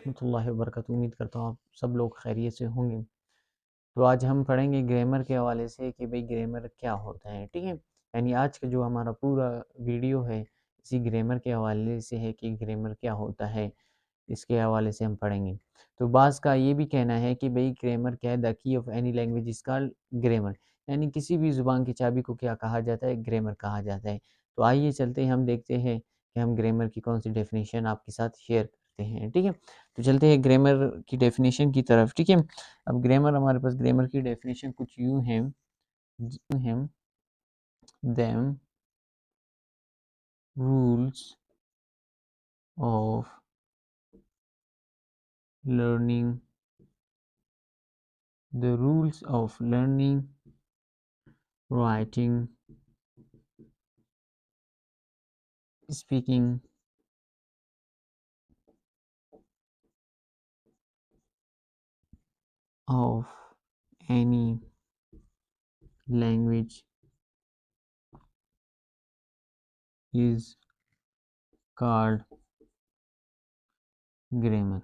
रहमतुल्लाहि व बरकातहू। उम्मीद करता हूँ आप सब लोग खैरियत से होंगे। तो आज हम पढ़ेंगे ग्रामर के हवाले से कि भाई ग्रामर क्या होता है, ठीक है। यानी आज का जो हमारा पूरा वीडियो है इसी ग्रामर के हवाले से है कि ग्रामर क्या होता है, इसके हवाले से हम पढ़ेंगे। तो बाज़ का ये भी कहना है कि भाई ग्रामर क्या है, the key of any language is called grammar, यानी किसी भी ज़ुबान की चाबी को क्या कहा जाता है, ग्रामर कहा जाता है। तो आइए चलते हैं, हम देखते हैं कि हम ग्रामर की कौन सी डेफिनेशन आपके साथ शेयर करते हैं, ठीक है। तो चलते हैं ग्रामर की डेफिनेशन की तरफ, ठीक है। अब ग्रामर, हमारे पास ग्रामर की डेफिनेशन कुछ यूँ है, them rules of learning, the rules of learning, writing, speaking, of any language is called grammar.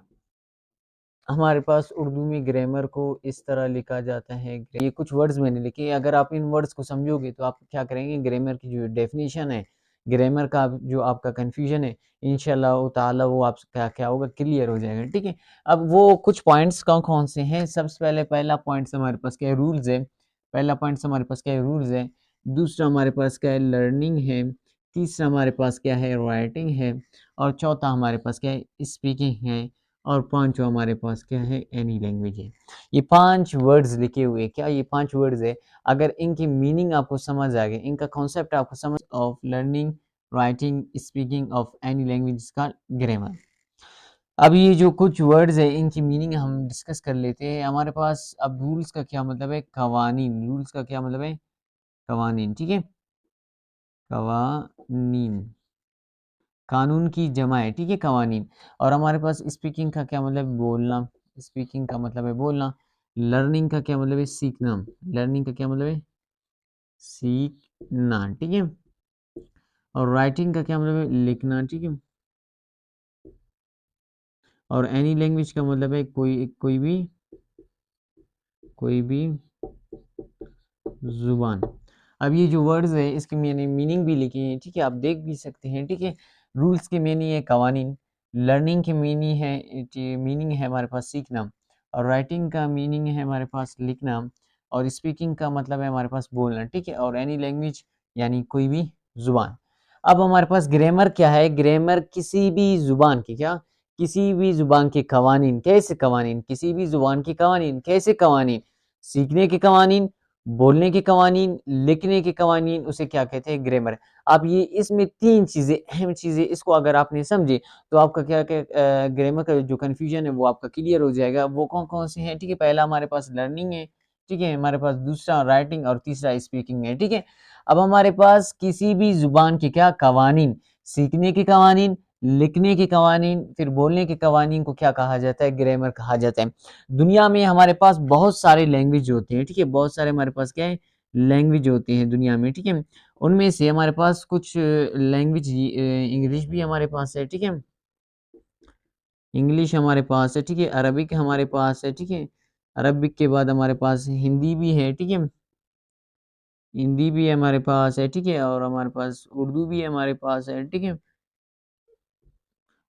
हमारे पास उर्दू में ग्रामर को इस तरह लिखा जाता है, ये कुछ वर्ड्स मैंने लिखे, अगर आप इन वर्ड्स को समझोगे तो आप क्या करेंगे, ग्रामर की जो डेफिनेशन है, ग्रामर का जो आपका कन्फ्यूजन है, इंशाल्लाह ताला वो आप क्या होगा, क्लियर हो जाएगा, ठीक है। अब वो कुछ पॉइंट्स कौन से हैं, सबसे पहले पहला पॉइंट हमारे पास क्या है, रूल्स है। पहला पॉइंट हमारे पास क्या है, रूल्स है। दूसरा हमारे पास क्या है, लर्निंग है। तीसरा हमारे पास क्या है, राइटिंग है। और चौथा हमारे पास क्या है, स्पीकिंग है। और पांचवा हमारे पास क्या है, एनी लैंग्वेज है। ये 5 वर्ड्स लिखे हुए, क्या ये 5 वर्ड्स है, अगर इनकी मीनिंग आपको समझ आ गई, इनका कॉन्सेप्ट आपको समझ, of learning, writing, speaking of any language का ग्रामर। अब ये जो कुछ वर्ड्स है इनकी मीनिंग हम डिस्कस कर लेते हैं। हमारे पास अब रूल्स का क्या मतलब है, कवानीन। रूल्स का क्या मतलब है, कवानीन, ठीक है। कवानीन कानून की जमा है, ठीक है, कवानीन। और हमारे पास स्पीकिंग का क्या मतलब है, बोलना। स्पीकिंग का मतलब है बोलना। लर्निंग का क्या मतलब है, सीखना। लर्निंग का क्या मतलब है, सीखना, ठीक है। और राइटिंग का क्या मतलब है, लिखना, ठीक है। और एनी लैंग्वेज का मतलब है कोई भी जुबान। अब ये जो वर्ड्स है इसके मैंने मीनिंग भी लिखी है, ठीक है, आप देख भी सकते हैं, ठीक है। रूल्स की मीनिंग है कवानीन। लर्निंग की मीनिंग है हमारे पास सीखना। और राइटिंग का मीनिंग है हमारे पास लिखना। और स्पीकिंग का मतलब है हमारे पास बोलना, ठीक है। और एनी लैंग्वेज यानी कोई भी जुबान। अब हमारे पास ग्रामर क्या है, ग्रामर किसी भी जुबान की क्या, किसी भी जुबान के कवानीन, कैसे कवानीन, किसी भी जुबान के कवानीन, कैसे कवानीन, सीखने के कवानीन, बोलने के कवानीन, लिखने के कवानीन, उसे क्या कहते हैं, ग्रामर। अब ये इसमें 3 चीज़ें, अहम चीज़ें, इसको अगर आपने समझे तो आपका क्या ग्रामर का जो कन्फ्यूजन है वो आपका क्लियर हो जाएगा। वो कौन-कौन से हैं, ठीक है। पहला हमारे पास लर्निंग है, ठीक है। हमारे पास दूसरा राइटिंग और तीसरा स्पीकिंग है, ठीक है। अब हमारे पास किसी भी ज़ुबान के क्या कवानीन, सीखने के कवानीन, लिखने के कवानीन, फिर बोलने के कवानीन को क्या कहा जाता है, ग्रामर कहा जाता है। दुनिया में हमारे पास बहुत सारे लैंग्वेज होते हैं, ठीक है। बहुत सारे हमारे पास क्या है, लैंग्वेज होते हैं दुनिया में, ठीक है। उनमें से हमारे पास कुछ लैंग्वेज, इंग्लिश भी हमारे पास है, ठीक है। इंग्लिश हमारे पास है, ठीक है। अरबिक हमारे पास है, ठीक है। अरबिक के बाद हमारे पास हिंदी भी है, ठीक है। हिंदी भी हमारे पास है, ठीक है। और हमारे पास उर्दू भी हमारे पास है, ठीक है।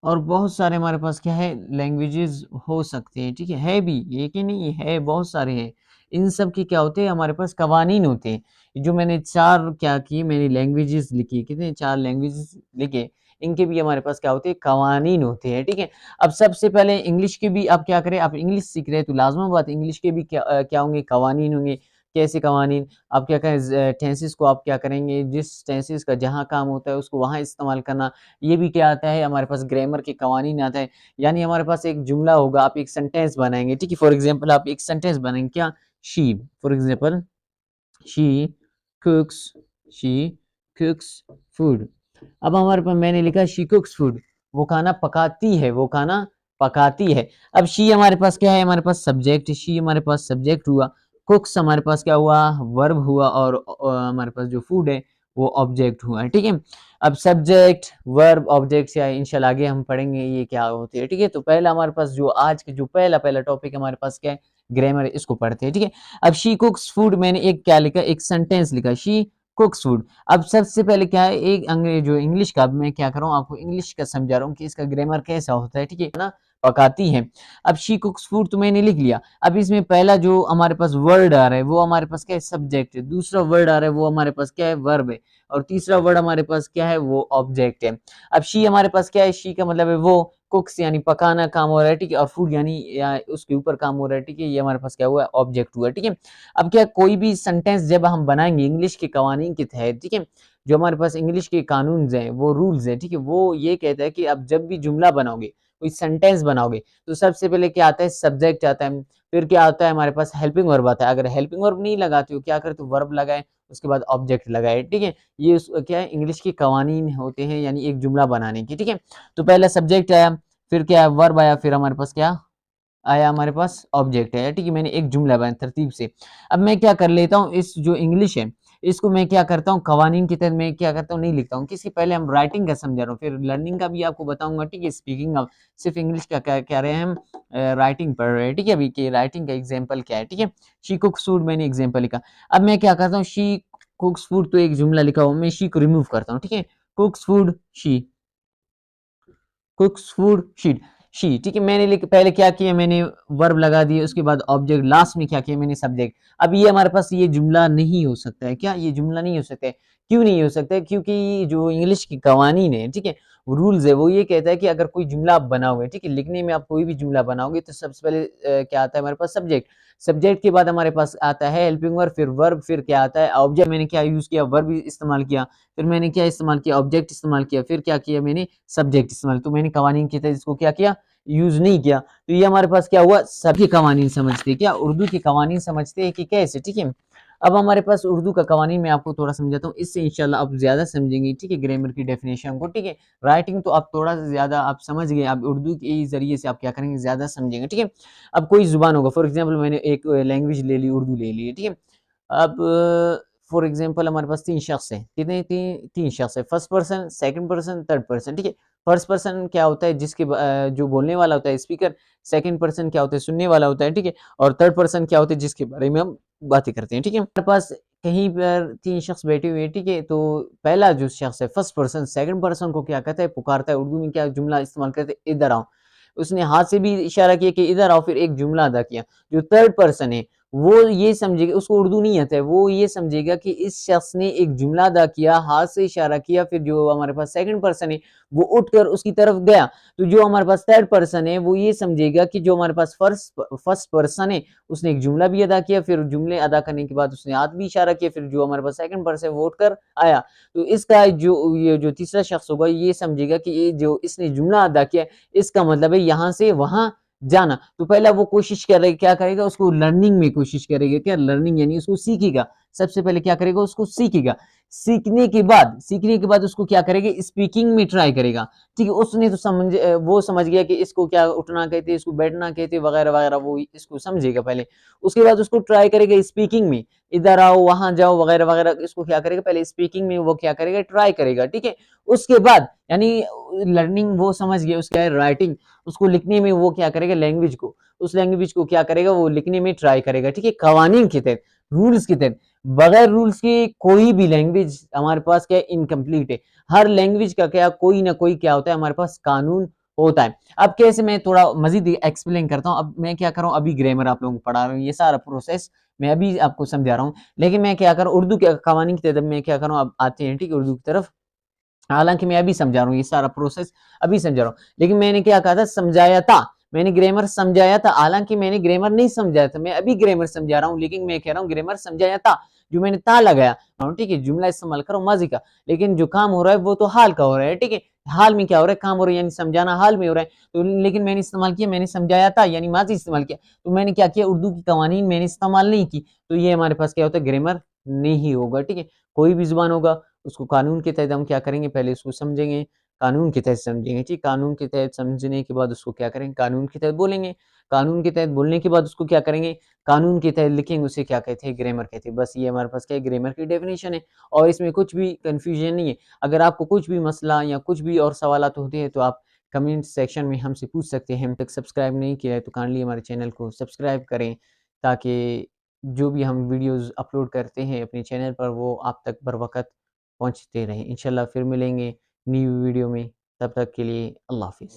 और बहुत सारे हमारे पास क्या है, लैंग्वेजेस हो सकते हैं, ठीक है भी, एक ही नहीं है, बहुत सारे हैं। इन सब की क्या होते हैं, हमारे पास कवानीन होते हैं। जो मैंने 4 क्या किए, मैंने लैंग्वेजेस लिखी, कितने, 4 लैंग्वेजेस लिखे। इनके भी हमारे पास क्या होते हैं, कवानीन होते हैं, ठीक है। अब सबसे पहले इंग्लिश के भी आप क्या करें, आप इंग्लिश सीख रहे हैं तो लाजमी बात है इंग्लिश के भी क्या होंगे, कवानीन होंगे। कैसे कवानीन, आप क्या करें, टेंसेस को आप क्या करेंगे, जिस टेंसेस का जहाँ काम होता है उसको वहाँ इस्तेमाल करना। ये भी क्या आता है, हमारे पास ग्रामर के कवानीन आता है। यानी हमारे पास एक जुमला होगा, आप एक सेंटेंस बनाएंगे, ठीक है। फॉर एग्जांपल आप एक सेंटेंस बनाएंगे, क्या, she, for example she कुक्स, she कुक्स food. अब हमारे पास मैंने लिखा शी कुक्स फूड, वो खाना पकाती है, वो खाना पकाती है। अब शी हमारे पास क्या है, हमारे पास सब्जेक्ट, शी हमारे पास सब्जेक्ट हुआ। कुक्स हमारे पास क्या हुआ, वर्ब हुआ। और हमारे पास जो फूड है वो ऑब्जेक्ट हुआ, ठीक है। अब सब्जेक्ट वर्ब ऑब्जेक्ट या इंशाल्लाह आगे हम पढ़ेंगे ये क्या होते हैं, ठीक है। तो पहला हमारे पास जो आज के जो पहला टॉपिक हमारे पास क्या है, ग्रामर, इसको पढ़ते हैं, ठीक है। अब शी कुक्स फूड, मैंने एक क्या लिखा, एक सेंटेंस लिखा, शी कुक्स फूड। अब सबसे पहले क्या है, एक अंग्रेज जो इंग्लिश का, मैं क्या कर रहा हूँ आपको इंग्लिश का समझा रहा हूँ कि इसका ग्रामर कैसा होता है, ठीक है ना, पकाती है। अब शी कुक्स फूड तो मैंने लिख लिया। अब इसमें पहला जो हमारे पास वर्ड आ रहा है वो हमारे पास क्या है, सब्जेक्ट है। दूसरा वर्ड आ रहा है वो हमारे पास क्या है, वर्ब है। और तीसरा वर्ड हमारे पास क्या है, वो ऑब्जेक्ट है। अब शी हमारे पास क्या है, शी का मतलब है वो, कुक्स यानी पकाना काम हो रहा है, ठीक है। और फूड यानी या उसके ऊपर काम हो रहा है, ठीक है। ये हमारे पास क्या हुआ, ऑब्जेक्ट हुआ, ठीक है। अब क्या, कोई भी सेंटेंस जब हम बनाएंगे इंग्लिश के कवानीन के तहत, ठीक है, जो हमारे पास इंग्लिश के कानून हैं, वो रूल्स हैं, ठीक है, वो ये कहता है कि अब जब भी जुमला बनाओगे, कोई सेंटेंस बनाओगे, तो सबसे पहले क्या आता है, सब्जेक्ट आता है। फिर क्या आता है हमारे पास, हेल्पिंग वर्ब आता है। अगर हेल्पिंग वर्ब नहीं लगाते हो, क्या करते हो, वर्ब लगाए, उसके बाद ऑब्जेक्ट लगाए, ठीक है। ये क्या है, इंग्लिश के कवानीन होते हैं, यानी एक जुमला बनाने की, ठीक है। तो पहला सब्जेक्ट आया, फिर क्या, वर्ब आया, फिर हमारे पास क्या आया, हमारे पास ऑब्जेक्ट है, ठीक है। मैंने एक जुमला बनाया तरतीब से। अब मैं क्या कर लेता हूँ, इस जो इंग्लिश है इसको मैं क्या करता हूँ, कवानीन की तरह मैं क्या करता हूँ, नहीं लिखता हूँ किसी, पहले हम राइटिंग का समझा रहा हूँ, फिर लर्निंग का भी आपको बताऊंगा, ठीक है। स्पीकिंग का सिर्फ इंग्लिश का क्या कह रहे हैं हम, राइटिंग पढ़ रहे हैं, ठीक है। अभी कि राइटिंग का एग्जाम्पल क्या है, ठीक है। शी कुक्स फूड, मैंने एग्जाम्पल लिखा। अब मैं क्या करता हूँ, शी कुक्स फूड तो एक जुमला लिखा हुआ, मैं शी को रिमूव करता हूँ, ठीक है। कुक्स food she, कुक्स food sheet, she, ठीक है। मैंने पहले क्या किया, मैंने वर्ब लगा दिया, उसके बाद ऑब्जेक्ट, लास्ट में क्या किया, मैंने सब्जेक्ट। अब ये हमारे पास ये जुमला नहीं हो सकता है, क्या ये जुमला नहीं हो सकता है, क्यों नहीं हो सकता है, क्योंकि जो इंग्लिश की कवानीन है, ठीक है, रूल्स है, वो ये कहता है कि अगर कोई जुमला आप बनाओगे, ठीक है, लिखने में आप कोई भी जुमला बनाओगे, तो सबसे पहले क्या आता है हमारे पास, सब्जेक्ट। सब्जेक्ट के बाद हमारे पास आता है हेल्पिंग वर्ब, फिर वर्ब, फिर क्या आता है, ऑब्जेक्ट। मैंने क्या यूज किया, वर्ब इस्तेमाल किया, फिर मैंने क्या इस्तेमाल किया, ऑब्जेक्ट इस्तेमाल किया, फिर क्या किया मैंने, सब्जेक्ट इस्तेमाल। तो मैंने कवानीन के तहत इसको क्या किया, यूज नहीं किया। तो ये हमारे पास क्या हुआ, सभी कवानीन समझते हैं, क्या उर्दू के कवानीन समझते हैं कि कैसे, ठीक है। अब हमारे पास उर्दू का कवानीन मैं आपको थोड़ा समझाता हूँ, इससे इंशाल्लाह आप ज्यादा समझेंगे, ठीक है, ग्रामर की डेफिनेशन को, ठीक है। राइटिंग तो आप थोड़ा सा ज्यादा आप समझ गए, आप उर्दू के जरिए से आप क्या करेंगे, ज्यादा समझेंगे, ठीक है। अब कोई जुबान होगा, फॉर एग्जाम्पल मैंने एक लैंग्वेज ले ली, उर्दू ले ली, ठीक है। अब फॉर एग्जाम्पल हमारे पास तीन शख्स है, कितने, तीन शख्स है, first person, second person, third person, ठीक है। फर्स्ट पर्सन क्या होता है, जिसके जो बोलने वाला होता है, स्पीकर। सेकंड पर्सन क्या होता है, सुनने वाला होता है, ठीक है। और थर्ड पर्सन क्या होता है, जिसके बारे में हम बातें करते हैं, ठीक है। हमारे पास कहीं पर तीन शख्स बैठे हुए हैं, ठीक है। तो पहला जो शख्स है, फर्स्ट पर्सन, सेकंड पर्सन को क्या कहता है, पुकारता है। उर्दू में क्या जुमला इस्तेमाल करते हैं, इधर आओ। उसने हाथ से भी इशारा किया कि इधर आओ, फिर एक जुमला अदा किया। जो थर्ड पर्सन है वो ये समझेगा, उसको उर्दू नहीं आता है, वो ये समझेगा कि इस शख्स ने एक जुमला अदा किया, हाथ से इशारा किया, फिर जो हमारे पास सेकंड पर्सन है वो उठकर उसकी तरफ गया। तो जो हमारे पास थर्ड पर्सन है वो ये समझेगा कि जो हमारे पास फर्स्ट पर्सन है उसने एक जुमला भी अदा किया, फिर जुमले अदा करने के बाद उसने हाथ भी इशारा किया, फिर जो हमारे पास सेकंड पर्सन है वो उठकर आया। तो इसका जो ये जो तीसरा शख्स होगा ये समझेगा कि ये जो इसने जुमला अदा किया, इसका मतलब है यहाँ से वहां जाना। तो पहला वो कोशिश करेगा, क्या करेगा, उसको लर्निंग में कोशिश करेगा, क्या लर्निंग यानी उसको सीखेगा। सबसे पहले क्या करेगा, उसको सीखेगा। सीखने के बाद उसको क्या करेगा, स्पीकिंग में ट्राई करेगा, ठीक है। उसने तो वो समझ गया कि इसको क्या उठना कहते हैं, इसको बैठना कहते हैं, वगैरह वगैरह, वो इसको समझेगा पहले। उसके बाद उसको ट्राई करेगा स्पीकिंग में, इधर आओ, वहां जाओ, वगैरह वगैरह, इसको क्या करेगा, पहले स्पीकिंग में वो क्या करेगा, ट्राई करेगा, ठीक है। उसके बाद यानी लर्निंग वो समझ गया, उसका है राइटिंग, उसको लिखने में वो क्या करेगा, लैंग्वेज को, उस लैंग्वेज को क्या करेगा, वो लिखने में ट्राई करेगा, ठीक है। कवानीन के तहत, रूल्स के तहत, बगैर रूल्स के कोई भी लैंग्वेज हमारे पास क्या इनकम्प्लीट है। हर लैंग्वेज का क्या कोई ना कोई क्या होता है, हमारे पास कानून होता है। अब कैसे, मैं थोड़ा मजीद एक्सप्लेन करता हूँ। अब मैं क्या कर रहा हूँ, अभी ग्रामर आप लोगों को पढ़ा रहा हूँ, ये सारा प्रोसेस मैं अभी आपको समझा रहा हूँ। लेकिन मैं क्या कर रहा हूँ, उर्दू के कवानीन की तरफ मैं क्या कर रहा हूँ, अब आते हैं, ठीक है, उर्दू की तरफ। हालांकि मैं अभी समझा रहा हूँ, ये सारा प्रोसेस अभी समझा रहा हूँ, लेकिन मैंने क्या कहा था, समझाया था, मैंने ग्रामर समझाया था। हालांकि मैंने ग्रामर नहीं समझाया था, मैं अभी ग्रामर समझा रहा हूँ, लेकिन मैं कह रहा हूँ ग्रामर समझाया था। जो मैंने ता लगाया, ठीक है, जुमला इस्तेमाल करो माजी का, लेकिन जो काम हो रहा है वो तो हाल का हो रहा है, ठीक है। हाल में क्या हो रहा है, काम हो रहा है, यानी समझाना हाल में हो रहा है। तो लेकिन मैंने इस्तेमाल किया, मैंने समझाया था यानी माजी इस्तेमाल किया। तो मैंने क्या किया, उर्दू की कवानीन मैंने इस्तेमाल नहीं की, तो ये हमारे पास क्या होता है, ग्रामर नहीं होगा, ठीक है। कोई भी जुबान होगा उसको कानून के तहत हम क्या करेंगे, पहले उसको समझेंगे, कानून के तहत समझेंगे, ठीक। कानून के तहत समझने के बाद उसको क्या करेंगे, कानून के तहत बोलेंगे। कानून के तहत बोलने के बाद उसको क्या करेंगे, कानून के तहत लिखेंगे, उसे क्या कहते हैं, ग्रामर कहते हैं। बस ये हमारे पास क्या है, ग्रामर की डेफिनेशन है और इसमें कुछ भी कन्फ्यूजन नहीं है। अगर आपको कुछ भी मसला या कुछ भी और सवालात होते हैं तो आप कमेंट सेक्शन में हमसे पूछ सकते हैं। हम तक सब्सक्राइब नहीं किया है तो काइंडली हमारे चैनल को सब्सक्राइब करें, ताकि जो भी हम वीडियोज़ अपलोड करते हैं अपने चैनल पर वो आप तक बर वक़्त पहुँचते रहें। इंशाल्लाह फिर मिलेंगे न्यू वीडियो में, तब तक के लिए अल्लाह हाफ़िज़।